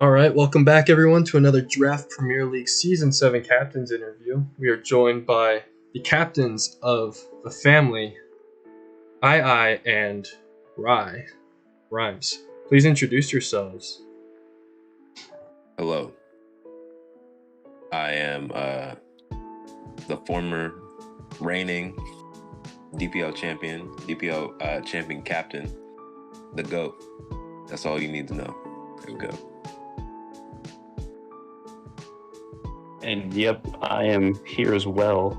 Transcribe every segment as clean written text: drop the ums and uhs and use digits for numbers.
All right, welcome back, everyone, to another Draft Premier League Season 7 Captains interview. We are joined by the captains of the family, Aye and Rye. Rhymes. Please introduce yourselves. Hello. I am the former reigning DPL champion, champion captain, the GOAT. That's all you need to know. There we go. And yep, I am here as well.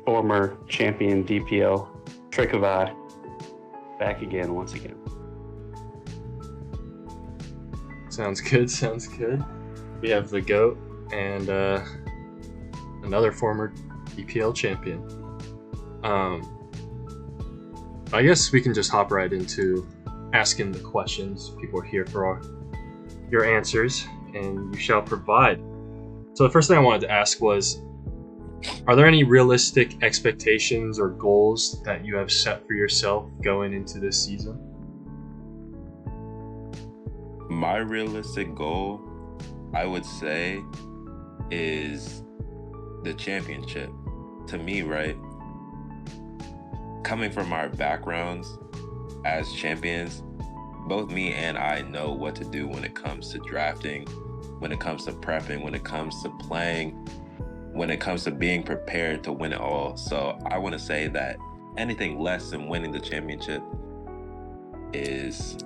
Former champion DPL, Trick of Eye, back again once again. Sounds good. We have the GOAT and another former DPL champion. I guess we can just hop right into asking the questions. People are here for your answers, and you shall provide. So the first thing I wanted to ask was, are there any realistic expectations or goals that you have set for yourself going into this season? My realistic goal, I would say, is the championship. To me, right? Coming from our backgrounds as champions, both me and I know what to do when it comes to drafting, when it comes to prepping, when it comes to playing, when it comes to being prepared to win it all. So I want to say that anything less than winning the championship is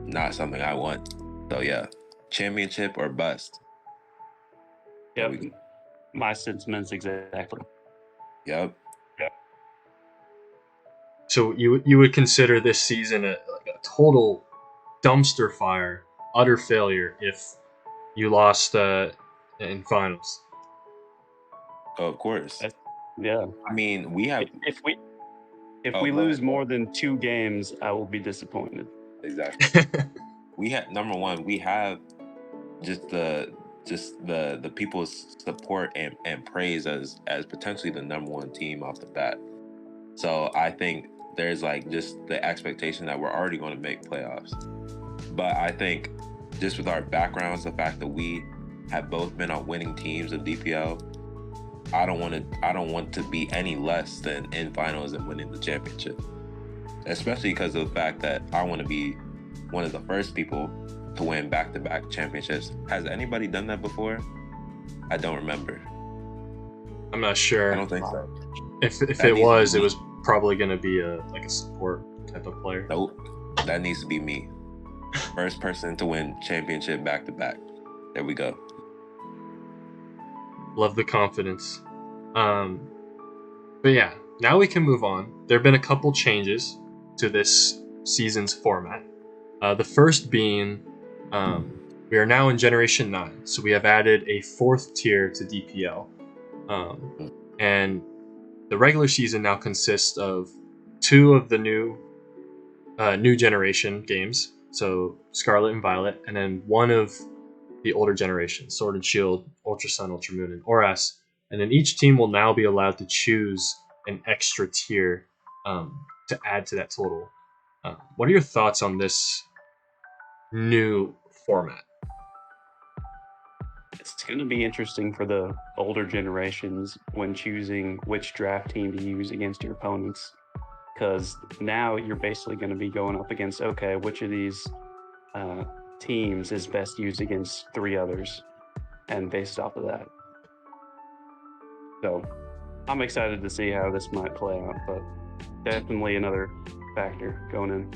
not something I want. So yeah, championship or bust. Yep, my sentiments exactly. Yep. So you would consider this season a total dumpster fire, utter failure if you lost in finals? Of course. Yeah. I mean, we have. If we lose more than 2 games, I will be disappointed. Exactly. We have number one. We have just the people's support and praise as potentially the number one team off the bat. So I think there's like just the expectation that we're already going to make playoffs. But I think just with our backgrounds, the fact that we have both been on winning teams of DPL, I don't want to be any less than in finals and winning the championship. Especially because of the fact that I want to be one of the first people to win back-to-back championships. Has anybody done that before? I don't remember. I'm not sure. I don't think so. If it was probably going to be a support type of player. Nope. That needs to be me. First person to win championship back-to-back. There we go. Love the confidence. But yeah, now we can move on. There have been a couple changes to this season's format. The first being, we are now in Generation 9, so we have added a 4th tier to DPL. And the regular season now consists of 2 of the new generation games, so Scarlet and Violet, and then 1 of the older generation, Sword and Shield, Ultra Sun, Ultra Moon, and ORAS. And then each team will now be allowed to choose an extra tier to add to that total. What are your thoughts on this new format? It's going to be interesting for the older generations when choosing which draft team to use against your opponents, because now you're basically going to be going up against, okay, which of these teams is best used against 3 others, and based off of that. So I'm excited to see how this might play out, but definitely another factor going in.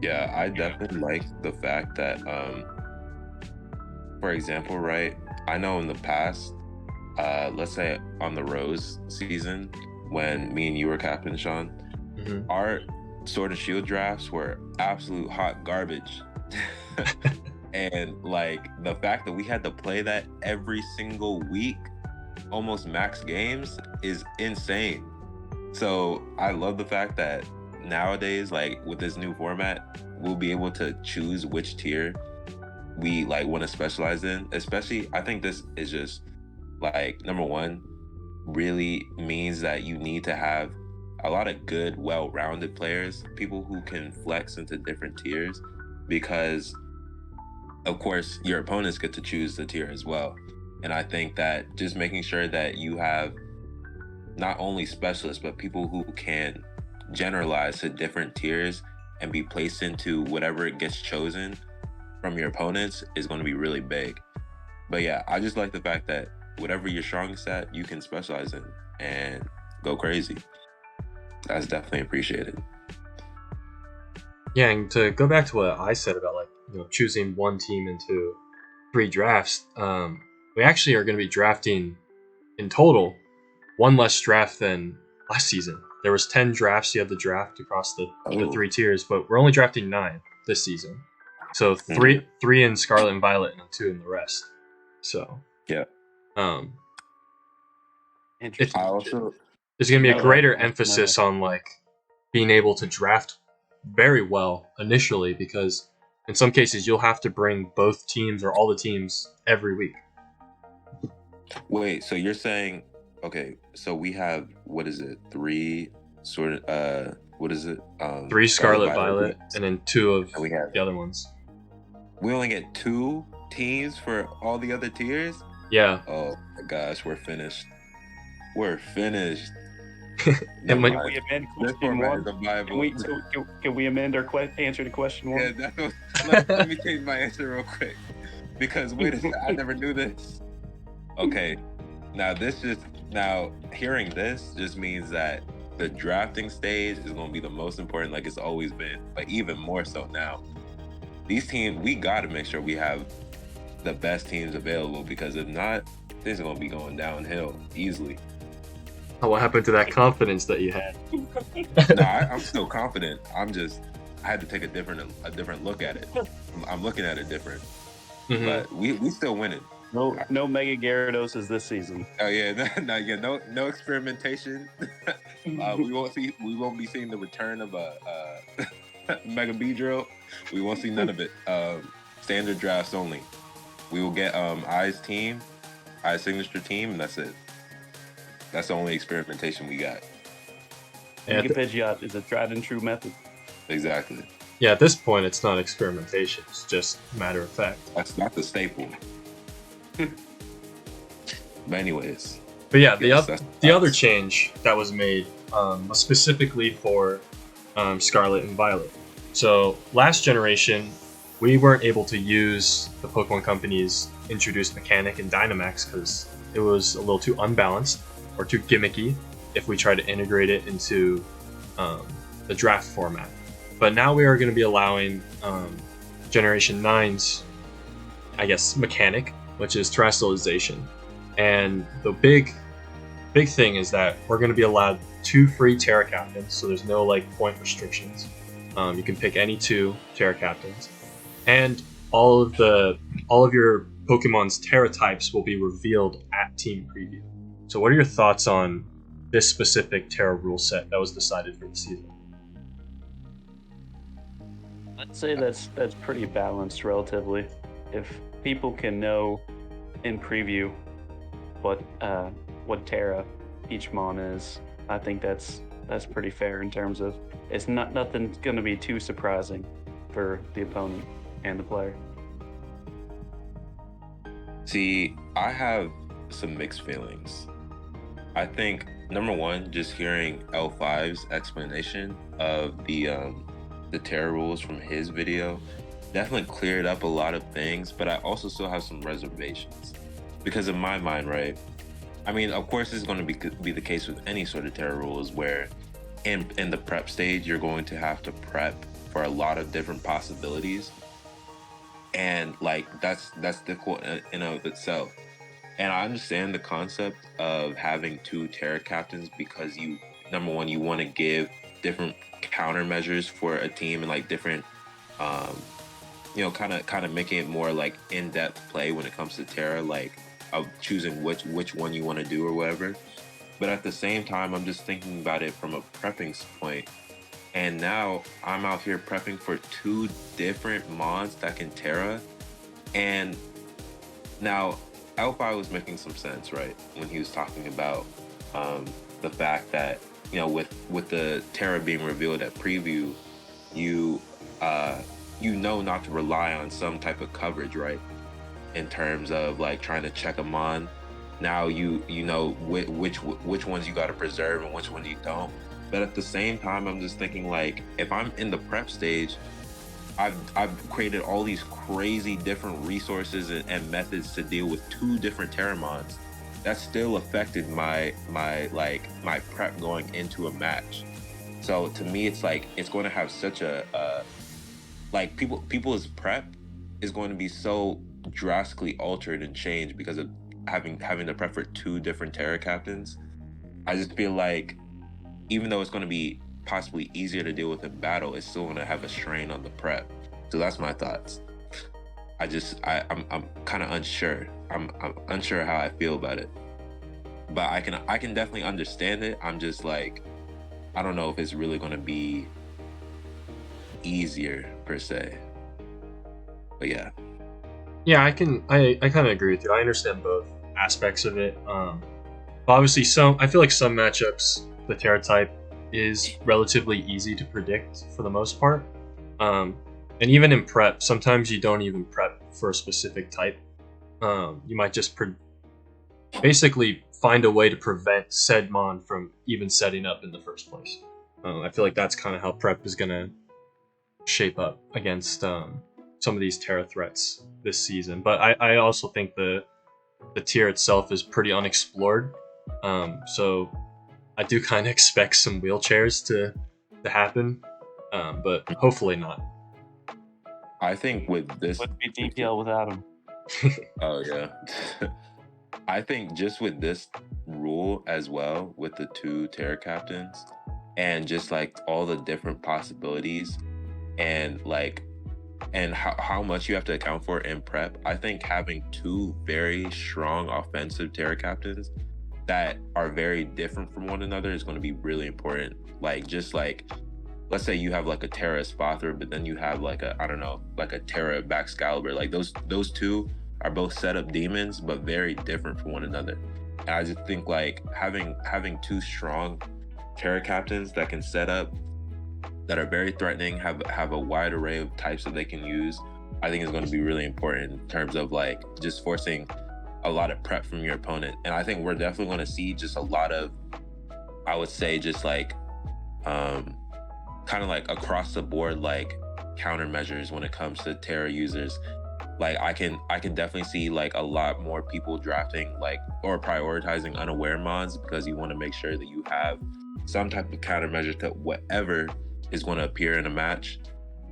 Yeah, I definitely like the fact that, for example, right, I know in the past, let's say on the Rose season, when me and you were captain, Sean, our Sword and Shield drafts were absolute hot garbage. And like the fact that we had to play that every single week, almost max games, is insane. So I love the fact that nowadays, like with this new format, we'll be able to choose which tier we like want to specialize in. Especially, I think this is just like, number one, really means that you need to have a lot of good, well-rounded players, people who can flex into different tiers, because of course, your opponents get to choose the tier as well. And I think that just making sure that you have not only specialists, but people who can generalize to different tiers and be placed into whatever it gets chosen from your opponents is going to be really big. But yeah, I just like the fact that whatever you're strongest at, you can specialize in and go crazy. That's definitely appreciated. Yeah, and to go back to what I said about choosing one team into 3 drafts, we actually are going to be drafting in total one less draft than last season. There was 10 drafts you had to draft across the 3 tiers, but we're only drafting 9 this season. So three in Scarlet and Violet and 2 in the rest. So yeah, interesting. There's going to be a greater emphasis on being able to draft very well initially, because in some cases you'll have to bring both teams or all the teams every week. Wait, so you're saying, okay, so we have, what is it, 3 sort of, what is it? 3 Scarlet Violet and then 2 of the other ones. We only get 2 teams for all the other tiers? Yeah. Oh my gosh, we're finished. We're finished. Can we amend question 1? Can we amend our answer to question 1? Yeah, that's what, let me change my answer real quick. Because wait a second, I never knew this. Okay, now hearing this just means that the drafting stage is going to be the most important, like it's always been, but even more so now. These teams, we got to make sure we have the best teams available, because if not, things are going to be going downhill easily. What happened to that confidence that you had? No, I'm still confident. I had to take a different look at it. I'm looking at it different. Mm-hmm. But we still winning. No Mega Gyarados this season. Oh yeah, no experimentation. We won't be seeing the return of a Mega Beedrill. We won't see none of it. Standard drafts only. We will get Aye's signature team, and that's it. That's the only experimentation we got. Mega Pidgeot is a tried and true method. Exactly. Yeah, at this point, it's not experimentation. It's just matter of fact. That's not the staple. But anyways. But yeah, the other change that was made was specifically for Scarlet and Violet. So last generation, we weren't able to use the Pokemon Company's introduced mechanic in Dynamax because it was a little too unbalanced or too gimmicky if we tried to integrate it into the draft format. But now we are going to be allowing Generation 9's, I guess, mechanic, which is terrestrialization. And the big thing is that we're going to be allowed 2 free Tera captains, so there's no point restrictions. You can pick any 2 Tera captains, and all of your Pokemon's Tera types will be revealed at Team Preview. So, what are your thoughts on this specific Tera rule set that was decided for the season? I'd say that's pretty balanced relatively. If people can know in Preview what Tera each mon is, I think that's pretty fair in terms of nothing's going to be too surprising for the opponent and the player. See, I have some mixed feelings. I think number one, just hearing L5's explanation of the Tera rules from his video definitely cleared up a lot of things, but I also still have some reservations. Because in my mind, right, I mean, of course, this is going to be the case with any sort of Tera rules where in the prep stage, you're going to have to prep for a lot of different possibilities. And that's difficult in and of itself. And I understand the concept of having 2 Tera captains because number one, you want to give different countermeasures for a team and different, kind of making it more in-depth play when it comes to Tera, of choosing which one you want to do or whatever. But at the same time, I'm just thinking about it from a prepping point. And now I'm out here prepping for 2 different mons that can Tera. And now L5 was making some sense, right? When he was talking about the fact that, with the Tera being revealed at Preview, you you know not to rely on some type of coverage, right? In terms of like trying to check them on. Now you know which ones you got to preserve and which ones you don't. But at the same time, I'm just thinking like if I'm in the prep stage, I've created all these crazy different resources and methods to deal with 2 different Terramons. That still affected my prep going into a match. So to me, it's like it's going to have such a like people's prep is going to be so drastically altered and changed because of having to prep for 2 different Tera captains. I just feel like even though it's going to be possibly easier to deal with in battle, it's still going to have a strain on the prep. So that's my thoughts. I'm kind of unsure. I'm unsure how I feel about it, but I can definitely understand it. I'm just like, I don't know if it's really going to be easier per se. But yeah. Yeah, I kind of agree with you. I understand both aspects of it. But obviously, I feel like some matchups, the Tera type is relatively easy to predict for the most part. And even in prep, sometimes you don't even prep for a specific type. You might just basically find a way to prevent said mon from even setting up in the first place. I feel like that's kind of how prep is going to shape up against some of these Tera threats this season. But I also think the tier itself is pretty unexplored. So I do kind of expect some wheelchairs to happen, but hopefully not. I think with this... Would be DPL without him. Oh, yeah. I think just with this rule as well, with the 2 Tera captains, and just like all the different possibilities, and like and how much you have to account for in prep, I think having 2 very strong offensive Tera captains that are very different from one another is going to be really important. Like, just like, let's say you have like a Tera Spother, but then you have like a, I don't know, like a Tera Baxcalibur. Like those 2 are both setup demons, but very different from one another. And I just think like having 2 strong Tera captains that can set up, that are very threatening, have a wide array of types that they can use, I think is going to be really important in terms of like just forcing a lot of prep from your opponent. And I think we're definitely going to see just a lot of, I would say, just like kind of like across the board like countermeasures when it comes to Tera users. Like I can definitely see like a lot more people drafting like or prioritizing unaware mods, because you want to make sure that you have some type of countermeasure to whatever is going to appear in a match.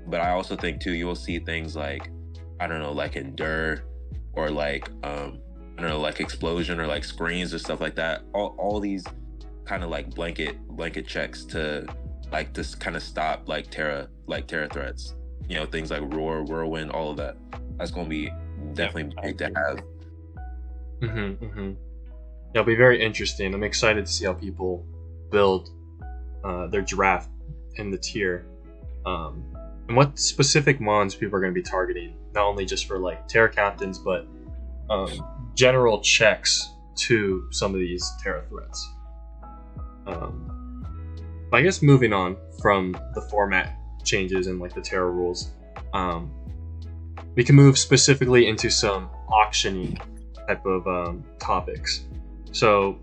But I also think too, you'll see things like, I don't know, like Endure, or like I don't know, like Explosion, or like Screens or stuff like that. All these kind of like blanket checks to like just kind of stop like Tera threats. You know, things like Roar, Whirlwind, all of that. That's going to be definitely big to have. Yeah, it'll be very interesting. I'm excited to see how people build their draft in the tier, and what specific mons people are going to be targeting, not only just for like Tera captains, but general checks to some of these Tera threats. I guess moving on from the format changes and like the Tera rules, we can move specifically into some auctioning type of topics. So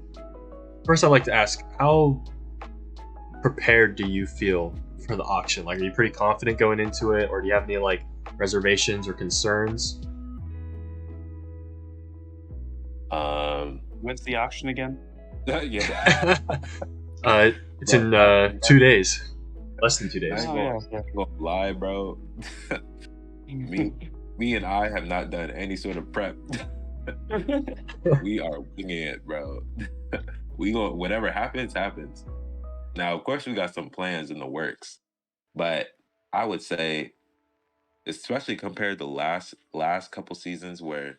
first I'd like to ask, how prepared do you feel for the auction? Like, are you pretty confident going into it, or do you have any like reservations or concerns? When's the auction again? Yeah. It's in 2 days. Less than 2 days. I ain't gonna lie, bro. me and I have not done any sort of prep. We are winging it, bro. We go, whatever happens. Now, of course, we got some plans in the works, but I would say, especially compared to last couple seasons, where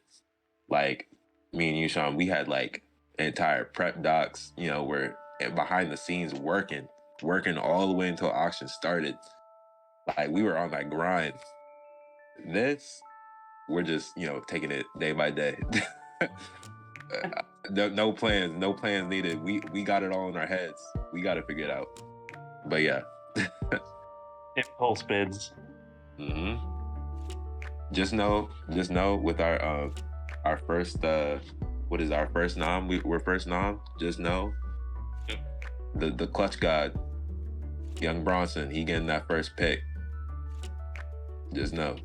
like me and you, Sean, we had like entire prep docs, you know, we're behind the scenes working all the way until auction started. Like, we were on that grind. This, we're just, you know, taking it day by day. No plans needed. We got it all in our heads. We got to figure it out. But yeah. It pulse bids. Just know with our first what is our first nom? We're first nom. Just know the clutch god, Young Bronson, he getting that first pick. Just know.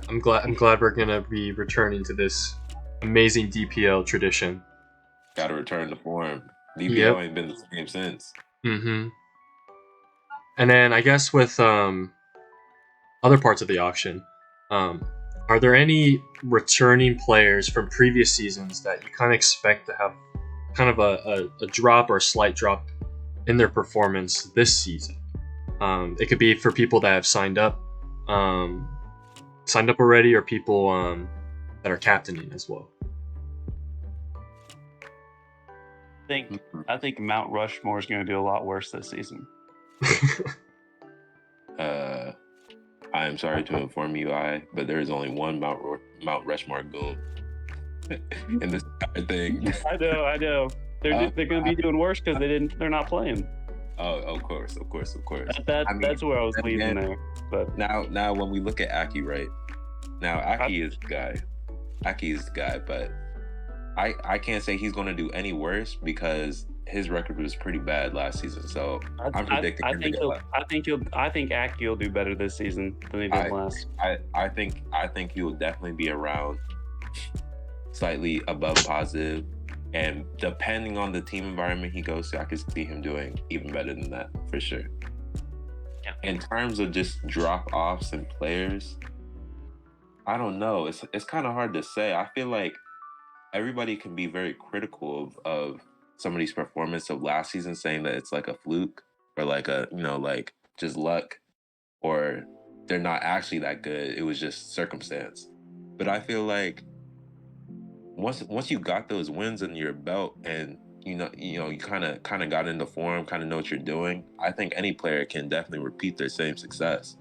I'm glad we're gonna be returning to this amazing DPL tradition. Gotta return to form. DPL ain't been the same since. Mm-hmm. And then I guess with other parts of the auction, are there any returning players from previous seasons that you kind of expect to have kind of a drop or a slight drop in their performance this season? It could be for people that have signed up already, or people that are captaining as well. I think Mount Rushmore is going to do a lot worse this season. I am sorry to inform you, but there is only one Mount Rushmore goon in this entire thing. I know. They're going to be doing worse because they're not playing. Oh, of course. That's where I was leading there. But now when we look at Aki, right? Now Aki is the guy, but I can't say he's going to do any worse because his record was pretty bad last season. So I'm predicting. I think Aki will do better this season than he did last. I think he will definitely be around, slightly above positive, and depending on the team environment he goes to, I could see him doing even better than that for sure. Yeah. In terms of just drop-offs and players, I don't know. It's kind of hard to say. I feel like everybody can be very critical of somebody's performance of last season, saying that it's like a fluke or like like just luck, or they're not actually that good. It was just circumstance. But I feel like once you got those wins in your belt and you kind of got into form, kind of know what you're doing, I think any player can definitely repeat their same success.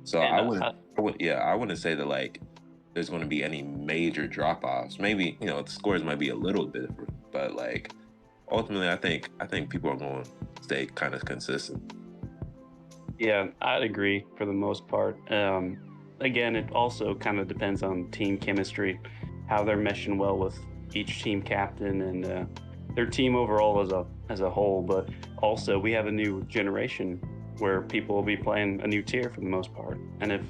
So I wouldn't say that like there's going to be any major drop-offs. Maybe the scores might be a little bit different, but like ultimately I think people are going to stay kind of consistent. Yeah, I'd agree for the most part. Again, it also kind of depends on team chemistry, how they're meshing well with each team captain and their team overall as a whole. But also we have a new generation where people will be playing a new tier for the most part. And if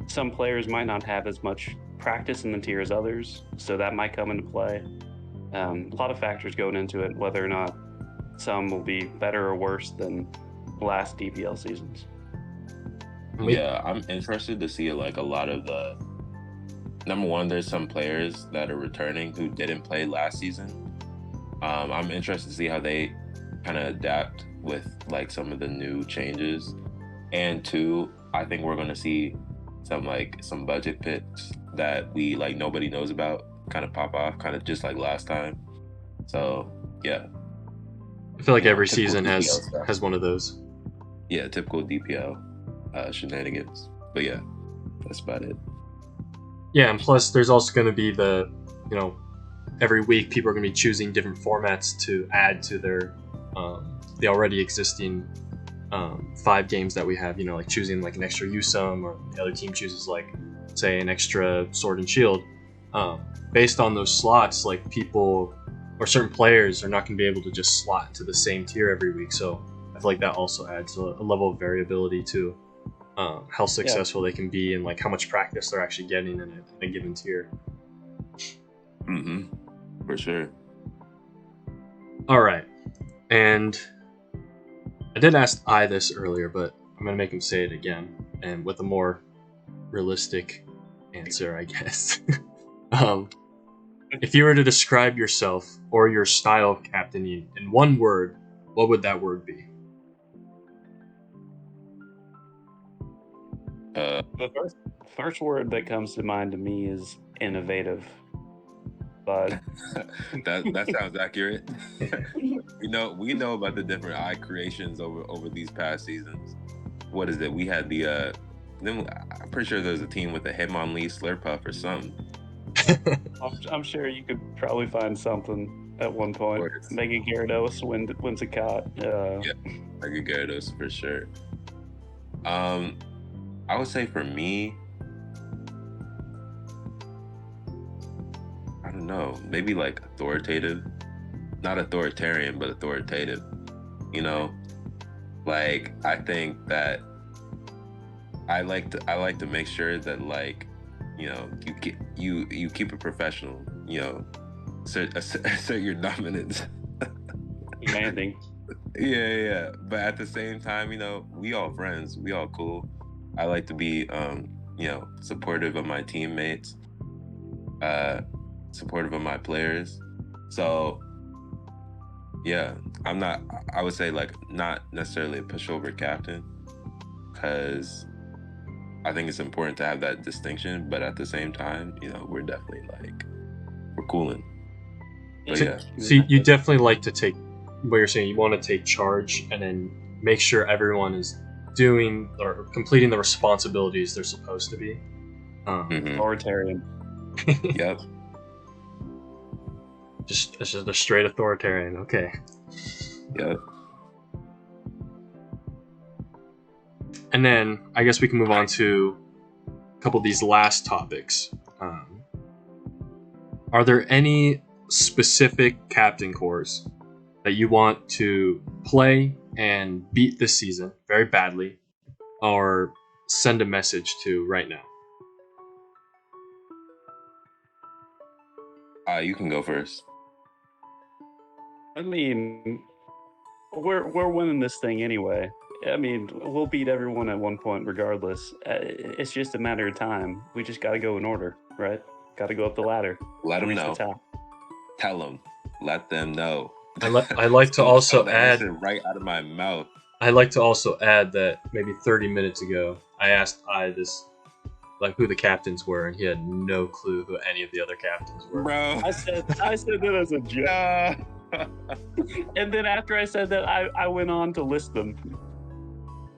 some players might not have as much practice in the tier as others, so that might come into play. A lot of factors going into it, whether or not some will be better or worse than last DPL seasons. Yeah, I'm interested to see like a lot of the number one. There's some players that are returning who didn't play last season. I'm interested to see how they kind of adapt with like some of the new changes. And two, I think we're gonna see some budget picks that we like nobody knows about kind of pop off, kind of just like last time. So yeah, I feel like every season has one of those. Yeah, typical DPL shenanigans. But yeah, that's about it. Yeah, and plus there's also going to be the every week people are going to be choosing different formats to add to their the already existing 5 games that we have. Like choosing like an extra USUM, or the other team chooses like say an extra Sword and Shield. Based on those slots, like people or certain players are not going to be able to just slot into the same tier every week. So I feel like that also adds a level of variability to how successful they can be and like how much practice they're actually getting in a given tier. For sure. All right, and I did ask I this earlier, but I'm gonna make him say it again, and with a more realistic answer, I guess. If you were to describe yourself or your style of captaining in one word, what would that word be? The first word that comes to mind to me is innovative. But that sounds accurate. we know about the different eye creations over these past seasons. What is it? We had the I'm pretty sure there's a team with a Hitmonlee, Slurpuff, or something. I'm sure you could probably find something at one point. Mega Gyarados wins a cot. Yeah, Mega Gyarados for sure. I would say for me, I don't know, maybe like authoritative, not authoritarian, but authoritative. You know, like I think that I like to make sure that like, you know, you keep it professional. You know, assert your dominance. Demanding. Yeah. But at the same time, you know, we all friends, we all cool. I like to be, you know, supportive of my teammates, supportive of my players. So, yeah, I would say like not necessarily a pushover captain, because I think it's important to have that distinction. But at the same time, you know, we're definitely like, we're cooling. But so, yeah. so you definitely like to take what you're saying. You want to take charge and then make sure everyone is doing or completing the responsibilities they're supposed to be. Authoritarian. Yep. Just a straight authoritarian. Okay. Yep. And then I guess we can move on to a couple of these last topics. Are there any specific captain cores that you want to play and beat this season very badly, or send a message to right now? You can go first. I mean, we're winning this thing anyway. I mean, we'll beat everyone at one point regardless. It's just a matter of time. We just got to go in order, right? Got to go up the ladder. Let them Reach know. the top. Tell them. Let them know. I like to also add right out of my mouth. I like to also add that maybe 30 minutes ago, I asked like who the captains were, and he had no clue who any of the other captains were. Bro, I said that as a joke. And then after I said that, I went on to list them.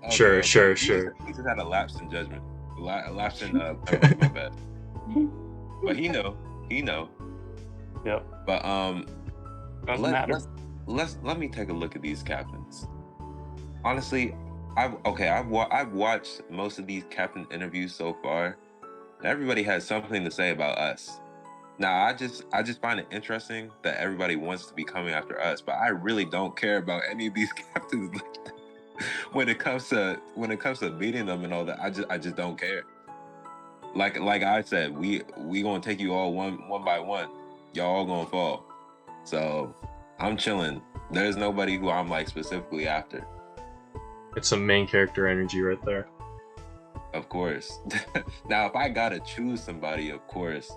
Okay, sure. He just had a lapse in judgment. A lapse in my bad. But he know. Yep. But Doesn't matter. let me take a look at these captains. Honestly, I've watched most of these captain interviews so far. Everybody has something to say about us. Now, I just find it interesting that everybody wants to be coming after us, but I really don't care about any of these captains. When it comes to beating them and all that, I just don't care. Like I said, we gonna take you all one by one. Y'all all gonna fall. So I'm chilling. There's nobody who I'm like specifically after. It's some main character energy right there. Of course. Now, if I gotta choose somebody, of course,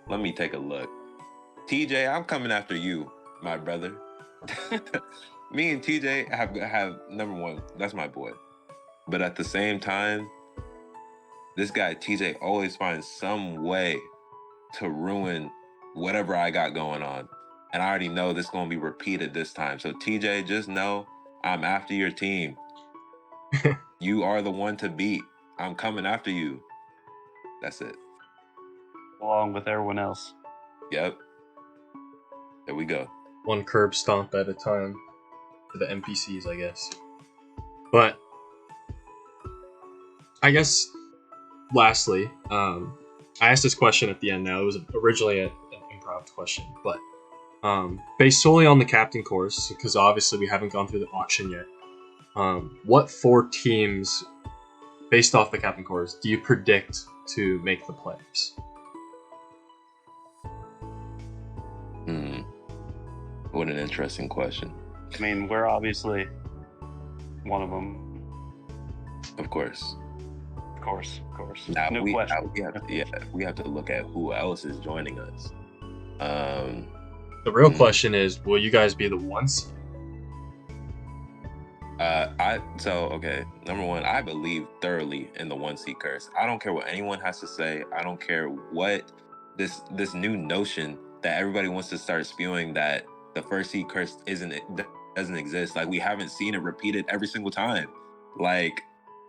let me take a look. TJ, I'm coming after you, my brother. Me and TJ have number one. That's my boy. But at the same time, this guy TJ always finds some way to ruin whatever I got going on, and I already know this is gonna be repeated this time. So TJ, just know I'm after your team. You are the one to beat. I'm coming after you. That's it. Along with everyone else. Yep. There we go. One curb stomp at a time for the NPCs, I guess. But I guess lastly, I asked this question at the end now. It was originally an improv question, but based solely on the captain course, because obviously we haven't gone through the auction yet, what 4 teams, based off the captain course, do you predict to make the playoffs? What an interesting question. I mean, we're obviously one of them. Of course. Of course. Now, No question. We have to look at who else is joining us. The real question is, will you guys be the ones? Okay. Number one, I believe thoroughly in the 1 seed curse. I don't care what anyone has to say. I don't care what this new notion that everybody wants to start spewing, that the 1st seed curse doesn't exist. Like, we haven't seen it repeated every single time. Like,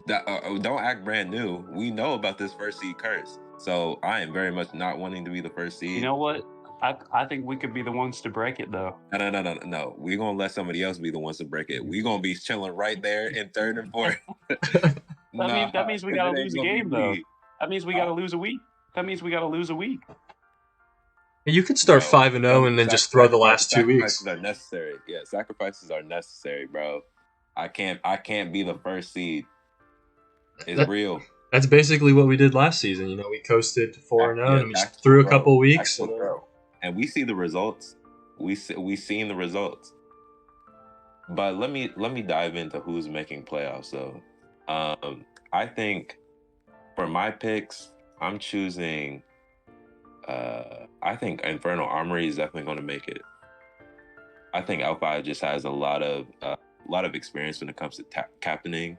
that don't act brand new. We know about this 1st seed curse. So I am very much not wanting to be the 1st seed. You know what? I think we could be the ones to break it, though. No. We're going to let somebody else be the ones to break it. We're going to be chilling right there in 3rd and 4th. That means we got to lose a game, though. That means we got to lose a week. You could start 5-0 and then just throw the last 2 weeks. Sacrifices are necessary. Yeah, sacrifices are necessary, bro. I can't be the first seed. It's real. That's basically what we did last season. You know, we coasted 4-0 and we just threw a couple weeks. And we see the results. We seen the results. But let me dive into who's making playoffs. So, I think for my picks, I'm choosing. I think Infernal Armory is definitely going to make it. I think L5 just has a lot of experience when it comes to captaining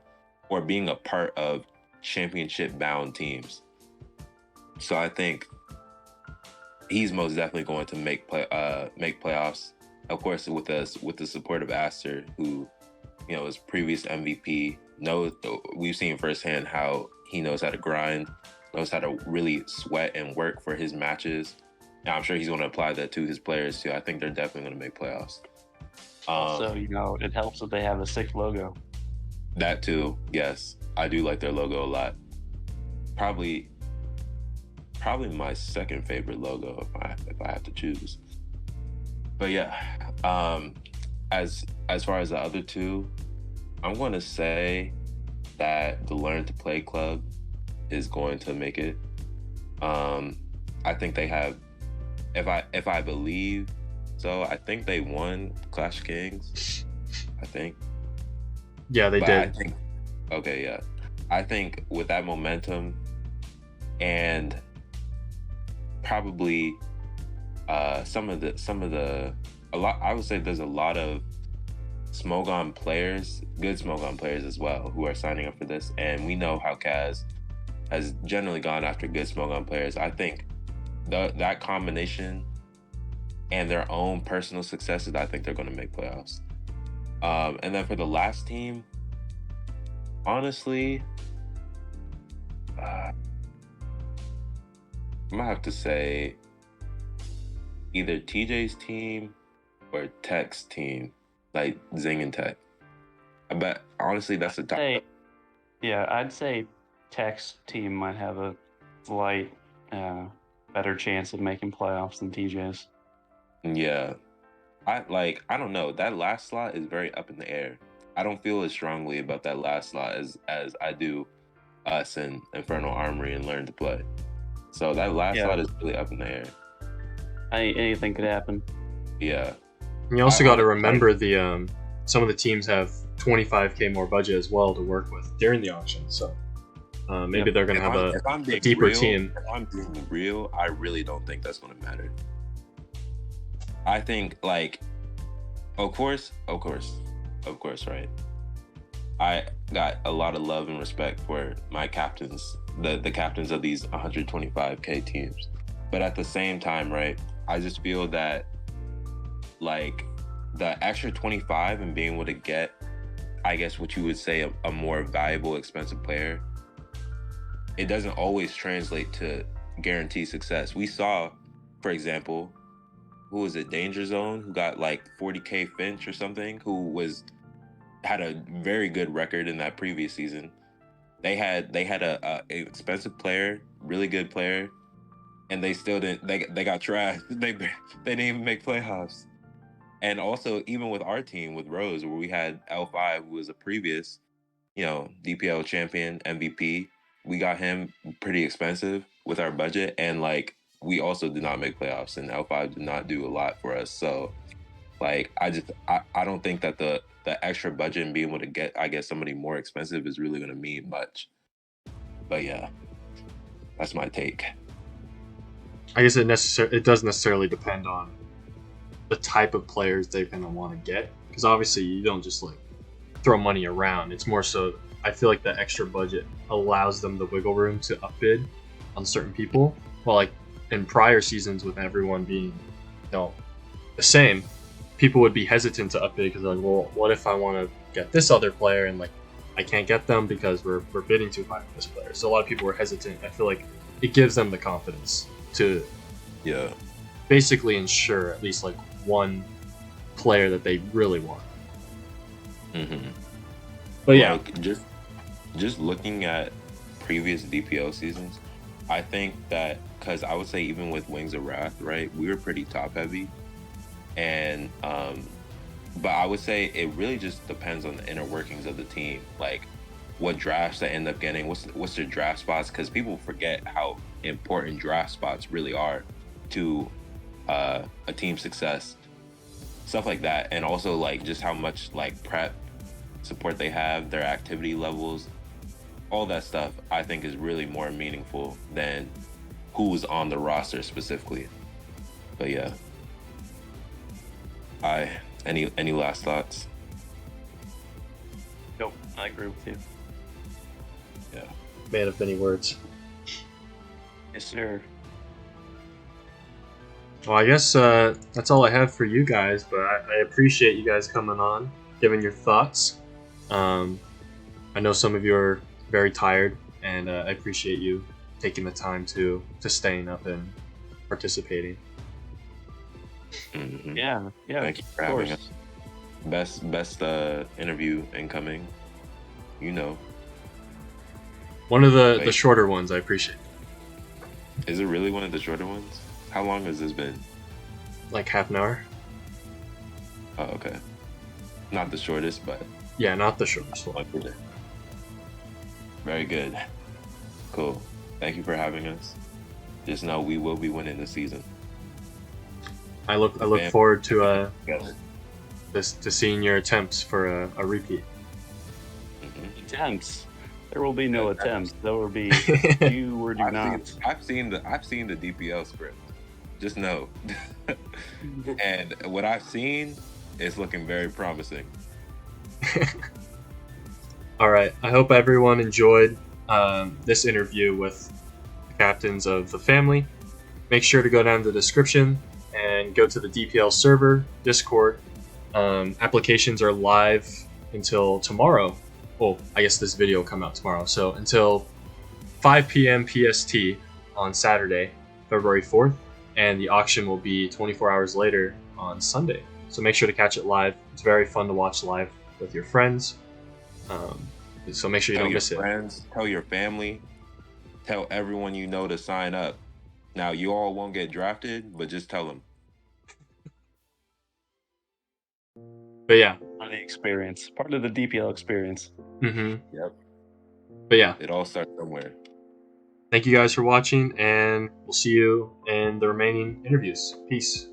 or being a part of championship-bound teams. So I think he's most definitely going to make playoffs. Of course, with the support of Aster, who, you know, is previous MVP. We've seen firsthand how he knows how to grind, knows how to really sweat and work for his matches. And I'm sure he's going to apply that to his players too. I think they're definitely going to make playoffs. So, you know, it helps that they have a sick logo. That too, yes. I do like their logo a lot. Probably my second favorite logo if I have to choose. But yeah, as far as the other two, I'm going to say that the Learn to Play Club is going to make it. I think they have, if I believe so, I think they won Clash Kings. I think. Yeah, they did. I think with that momentum and probably I would say there's a lot of Smogon players, good Smogon players as well, who are signing up for this. And we know how Kaz has generally gone after good Smogon players. I think that combination and their own personal successes, I think they're going to make playoffs. And then for the last team, honestly, I'm going to have to say either TJ's team or Tech's team, like Zing and Tech. But honestly, that's the top. I'd say Tech's team might have a slight better chance of making playoffs than TJ's. Yeah. I don't know. That last slot is very up in the air. I don't feel as strongly about that last slot as I do us and Infernal Armory and Learn to Play. So that last slot is really up in the air. Anything could happen. Yeah. And you also got to remember the some of the teams have 25K more budget as well to work with during the auction. So maybe they're going to have a deeper team. If I'm being real, I really don't think that's going to matter. I think, like, of course, right? I got a lot of love and respect for my captains, the captains of these 125K teams. But at the same time, right, I just feel that, like, the extra 25 and being able to get, I guess what you would say, a more valuable, expensive player, it doesn't always translate to guaranteed success. We saw, for example, who was it, Danger Zone, who got like 40K Finch or something, who had a very good record in that previous season. They had a expensive player, really good player, and they still didn't. They got trashed. They didn't even make playoffs. And also, even with our team, with Rose, where we had L5, who was a previous, DPL champion, MVP, we got him pretty expensive with our budget, and like we also did not make playoffs, and L5 did not do a lot for us. So, like, I don't think that the extra budget and being able to get, I guess, somebody more expensive is really going to mean much. But yeah, that's my take. I guess it does necessarily depend on the type of players they're going to want to get, because obviously you don't just like throw money around. It's more so I feel like the extra budget allows them the wiggle room to upbid on certain people. Well, like in prior seasons with everyone being the same, people would be hesitant to upbid because they're like, well, what if I want to get this other player and like I can't get them because we're bidding too high for this player. So a lot of people were hesitant. I feel like it gives them the confidence to basically ensure at least like one player that they really want. Mm-hmm. But yeah, like, just looking at previous DPL seasons, I think that because I would say even with Wings of Wrath, right, we were pretty top heavy, and but I would say it really just depends on the inner workings of the team, like what drafts they end up getting, what's their draft spots, because people forget how important draft spots really are to a team's success, stuff like that, and also like just how much like prep support they have, their activity levels, all that stuff. I think is really more meaningful than who's on the roster specifically. But yeah, any last thoughts? Nope, I agree with you. Yeah. Man of many words. Yes, sir. Well, I guess that's all I have for you guys, but I appreciate you guys coming on, giving your thoughts. I know some of you are very tired, and I appreciate you taking the time to staying up and participating. Mm-hmm. Yeah. Thank you for having us. Best interview incoming. You know. One of the shorter ones, I appreciate. Is it really one of the shorter ones? How long has this been? Like half an hour. Oh, okay. Not the shortest, but yeah, not the shortest one. Very good. Cool. Thank you for having us. Just know we will be winning the season. I look forward to to seeing your attempts for a repeat. Mm-hmm. Attempts. There will be no attempts. There will be do or do not. I've seen the DPL script. Just know. And what I've seen is looking very promising. All right. I hope everyone enjoyed this interview with the captains of the family. Make sure to go down to the description and go to the DPL server, Discord. Applications are live until tomorrow. Well, I guess this video will come out tomorrow. So until 5 p.m. PST on Saturday, February 4th. And the auction will be 24 hours later on Sunday. So make sure to catch it live. It's very fun to watch live with your friends. So make sure you don't miss it. Tell your family. Tell everyone you know to sign up. Now, you all won't get drafted, but just tell them. But yeah. Part of the experience. Part of the DPL experience. Mm-hmm. Yep. But yeah. It all starts somewhere. Thank you guys for watching, and we'll see you in the remaining interviews. Peace.